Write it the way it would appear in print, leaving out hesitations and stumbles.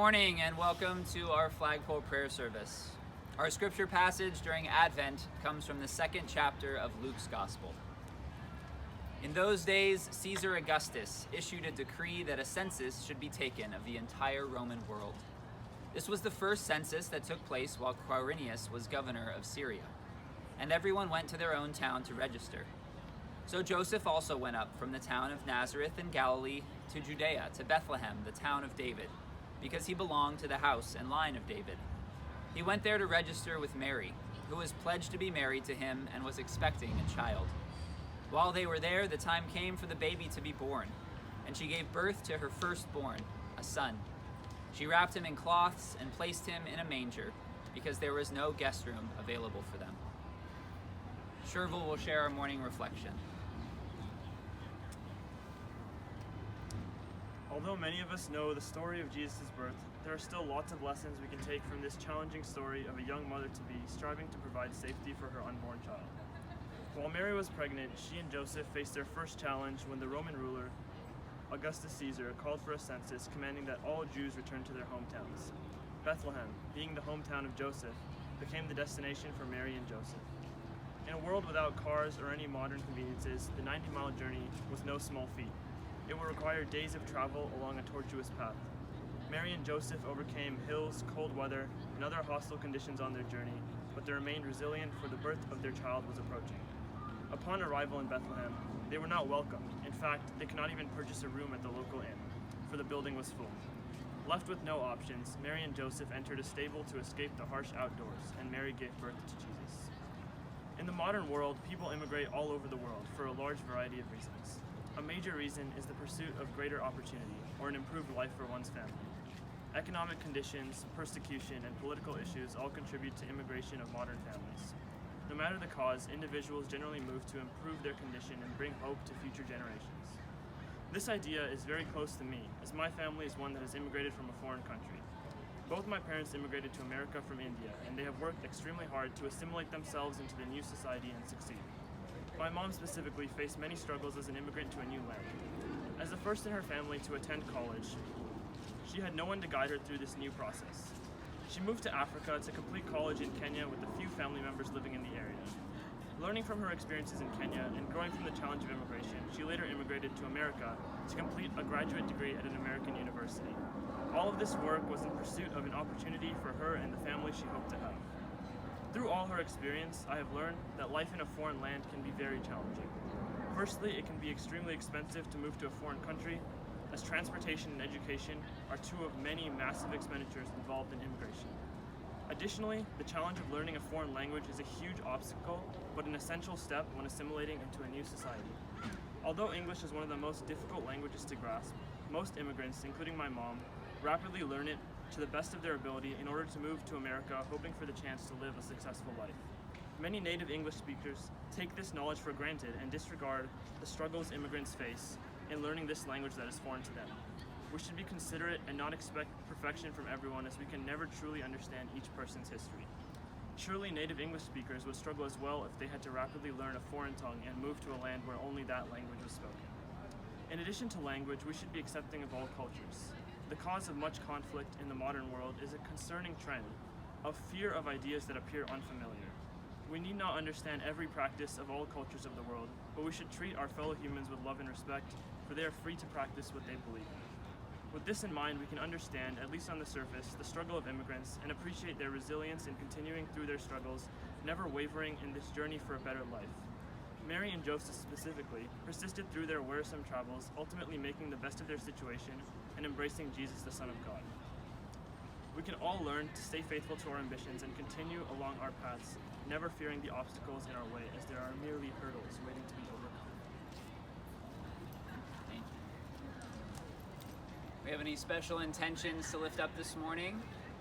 morning and welcome to our flagpole prayer service. Our scripture passage during Advent comes from the second chapter of Luke's Gospel. In those days, Caesar Augustus issued a decree that a census should be taken of the entire Roman world. This was the first census that took place while Quirinius was governor of Syria, and everyone went to their own town to register. So Joseph also went up from the town of Nazareth in Galilee to Judea, to Bethlehem, the town of David, because he belonged to the house and line of David. He went there to register with Mary, who was pledged to be married to him and was expecting a child. While they were there, the time came for the baby to be born, and she gave birth to her firstborn, a son. She wrapped him in cloths and placed him in a manger, because there was no guest room available for them. Shervil will share our morning reflection. Although many of us know the story of Jesus' birth, there are still lots of lessons we can take from this challenging story of a young mother-to-be striving to provide safety for her unborn child. While Mary was pregnant, she and Joseph faced their first challenge when the Roman ruler, Augustus Caesar, called for a census commanding that all Jews return to their hometowns. Bethlehem, being the hometown of Joseph, became the destination for Mary and Joseph. In a world without cars or any modern conveniences, the 90-mile journey was no small feat. It would require days of travel along a tortuous path. Mary and Joseph overcame hills, cold weather, and other hostile conditions on their journey, but they remained resilient, for the birth of their child was approaching. Upon arrival in Bethlehem, they were not welcomed. In fact, they could not even purchase a room at the local inn, for the building was full. Left with no options, Mary and Joseph entered a stable to escape the harsh outdoors, and Mary gave birth to Jesus. In the modern world, people immigrate all over the world for a large variety of reasons. A major reason is the pursuit of greater opportunity or an improved life for one's family. Economic conditions, persecution, and political issues all contribute to immigration of modern families. No matter the cause, individuals generally move to improve their condition and bring hope to future generations. This idea is very close to me, as my family is one that has immigrated from a foreign country. Both my parents immigrated to America from India, and they have worked extremely hard to assimilate themselves into the new society and succeed. My mom specifically faced many struggles as an immigrant to a new land. As the first in her family to attend college, she had no one to guide her through this new process. She moved to Africa to complete college in Kenya with a few family members living in the area. Learning from her experiences in Kenya and growing from the challenge of immigration, she later immigrated to America to complete a graduate degree at an American university. All of this work was in pursuit of an opportunity for her and the family she hoped to have. Through all her experience, I have learned that life in a foreign land can be very challenging. Firstly, it can be extremely expensive to move to a foreign country, as transportation and education are two of many massive expenditures involved in immigration. Additionally, the challenge of learning a foreign language is a huge obstacle, but an essential step when assimilating into a new society. Although English is one of the most difficult languages to grasp, most immigrants, including my mom, rapidly learn it to the best of their ability in order to move to America, hoping for the chance to live a successful life. Many native English speakers take this knowledge for granted and disregard the struggles immigrants face in learning this language that is foreign to them. We should be considerate and not expect perfection from everyone, as we can never truly understand each person's history. Surely native English speakers would struggle as well if they had to rapidly learn a foreign tongue and move to a land where only that language was spoken. In addition to language, we should be accepting of all cultures. The cause of much conflict in the modern world is a concerning trend of fear of ideas that appear unfamiliar. We need not understand every practice of all cultures of the world, but we should treat our fellow humans with love and respect, for they are free to practice what they believe in. With this in mind, we can understand, at least on the surface, the struggle of immigrants and appreciate their resilience in continuing through their struggles, never wavering in this journey for a better life. Mary and Joseph specifically persisted through their wearisome travels, ultimately making the best of their situation and embracing Jesus, the Son of God. We can all learn to stay faithful to our ambitions and continue along our paths, never fearing the obstacles in our way, as there are merely hurdles waiting to be overcome. Thank you. We have any special intentions to lift up this morning?